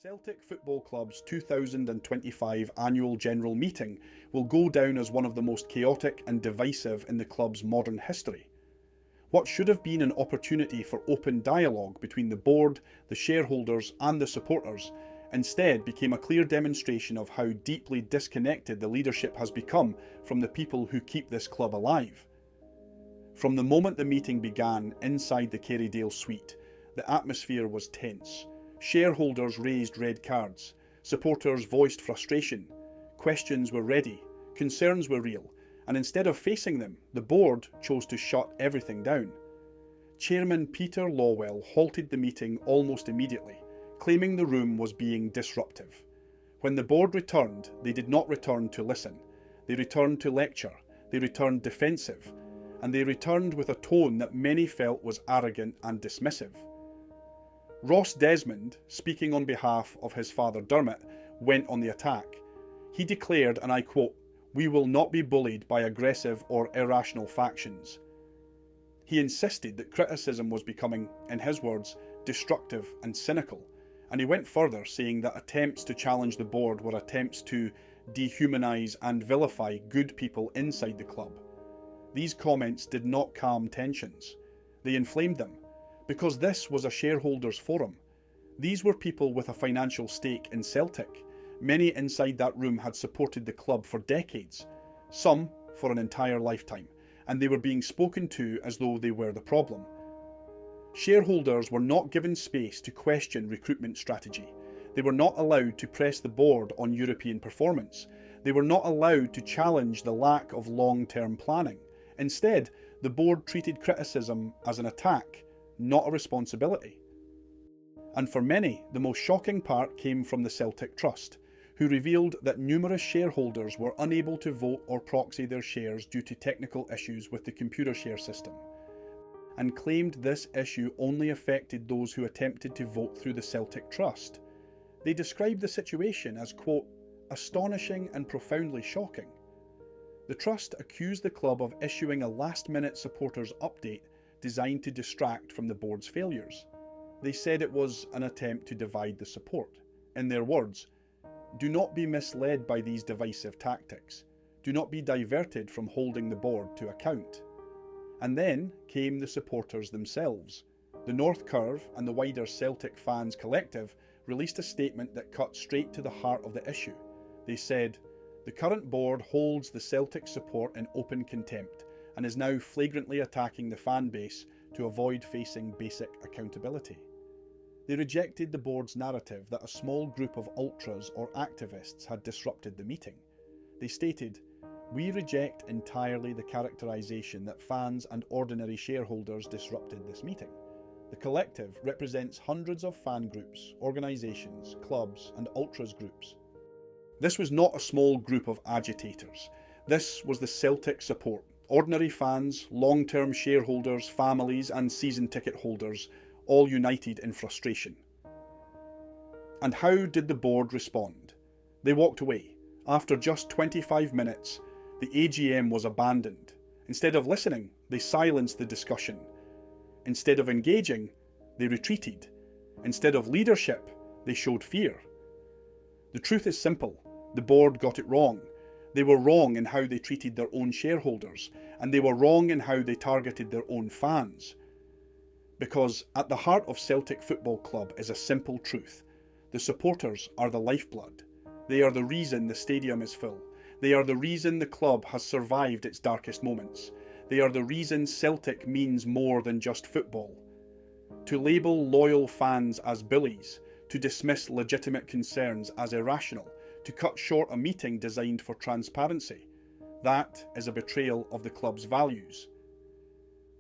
Celtic Football Club's 2025 annual general meeting will go down as one of the most chaotic and divisive in the club's modern history. What should have been an opportunity for open dialogue between the board, the shareholders and the supporters instead became a clear demonstration of how deeply disconnected the leadership has become from the people who keep this club alive. From the moment the meeting began inside the Kerrydale suite, the atmosphere was tense. Shareholders raised red cards, supporters voiced frustration, questions were ready, concerns were real, and instead of facing them, the board chose to shut everything down. Chairman Peter Lawwell halted the meeting almost immediately, claiming the room was being disruptive. When the board returned, they did not return to listen. They returned to lecture, they returned defensive, and they returned with a tone that many felt was arrogant and dismissive. Ross Desmond, speaking on behalf of his father Dermot, went on the attack. He declared, and I quote, "We will not be bullied by aggressive or irrational factions." He insisted that criticism was becoming, in his words, destructive and cynical, and he went further, saying that attempts to challenge the board were attempts to dehumanise and vilify good people inside the club. These comments did not calm tensions. They inflamed them. Because this was a shareholders' forum. These were people with a financial stake in Celtic. Many inside that room had supported the club for decades, some for an entire lifetime, and they were being spoken to as though they were the problem. Shareholders were not given space to question recruitment strategy. They were not allowed to press the board on European performance. They were not allowed to challenge the lack of long-term planning. Instead, the board treated criticism as an attack, not a responsibility. And for many, the most shocking part came from the Celtic Trust, who revealed that numerous shareholders were unable to vote or proxy their shares due to technical issues with the computer share system, and claimed this issue only affected those who attempted to vote through the Celtic Trust. They described the situation as, quote, astonishing and profoundly shocking. The Trust accused the club of issuing a last-minute supporters update designed to distract from the board's failures. They said it was an attempt to divide the support. In their words, "Do not be misled by these divisive tactics. Do not be diverted from holding the board to account." And then came the supporters themselves. The North Curve and the wider Celtic Fans Collective released a statement that cut straight to the heart of the issue. They said, "The current board holds the Celtic support in open contempt and is now flagrantly attacking the fan base to avoid facing basic accountability." They rejected the board's narrative that a small group of ultras or activists had disrupted the meeting. They stated, "We reject entirely the characterisation that fans and ordinary shareholders disrupted this meeting. The collective represents hundreds of fan groups, organisations, clubs and ultras groups." This was not a small group of agitators. This was the Celtic support. Ordinary fans, long-term shareholders, families and season ticket holders, all united in frustration. And how did the board respond? They walked away. After just 25 minutes, the AGM was abandoned. Instead of listening, they silenced the discussion. Instead of engaging, they retreated. Instead of leadership, they showed fear. The truth is simple. The board got it wrong. They were wrong in how they treated their own shareholders, and they were wrong in how they targeted their own fans. Because at the heart of Celtic Football Club is a simple truth. The supporters are the lifeblood. They are the reason the stadium is full. They are the reason the club has survived its darkest moments. They are the reason Celtic means more than just football. To label loyal fans as bullies, to dismiss legitimate concerns as irrational, to cut short a meeting designed for transparency. That is a betrayal of the club's values.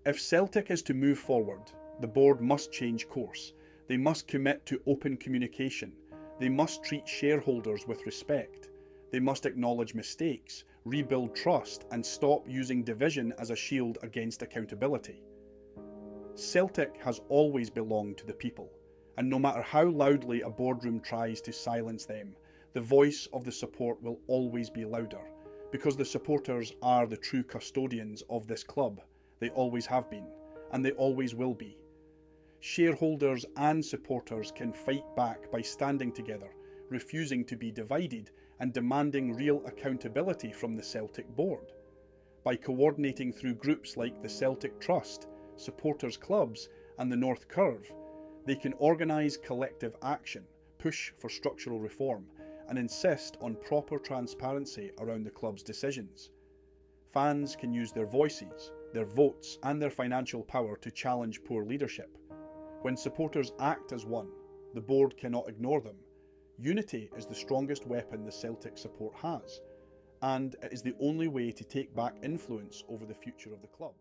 If Celtic is to move forward, the board must change course. They must commit to open communication. They must treat shareholders with respect. They must acknowledge mistakes, rebuild trust, and stop using division as a shield against accountability. Celtic has always belonged to the people, and no matter how loudly a boardroom tries to silence them, the voice of the support will always be louder, because the supporters are the true custodians of this club. They always have been, and they always will be. Shareholders and supporters can fight back by standing together, refusing to be divided, and demanding real accountability from the Celtic board. By coordinating through groups like the Celtic Trust, supporters clubs, and the North Curve, they can organise collective action, push for structural reform, and insist on proper transparency around the club's decisions. Fans can use their voices, their votes, and their financial power to challenge poor leadership. When supporters act as one, the board cannot ignore them. Unity is the strongest weapon the Celtic support has, and it is the only way to take back influence over the future of the club.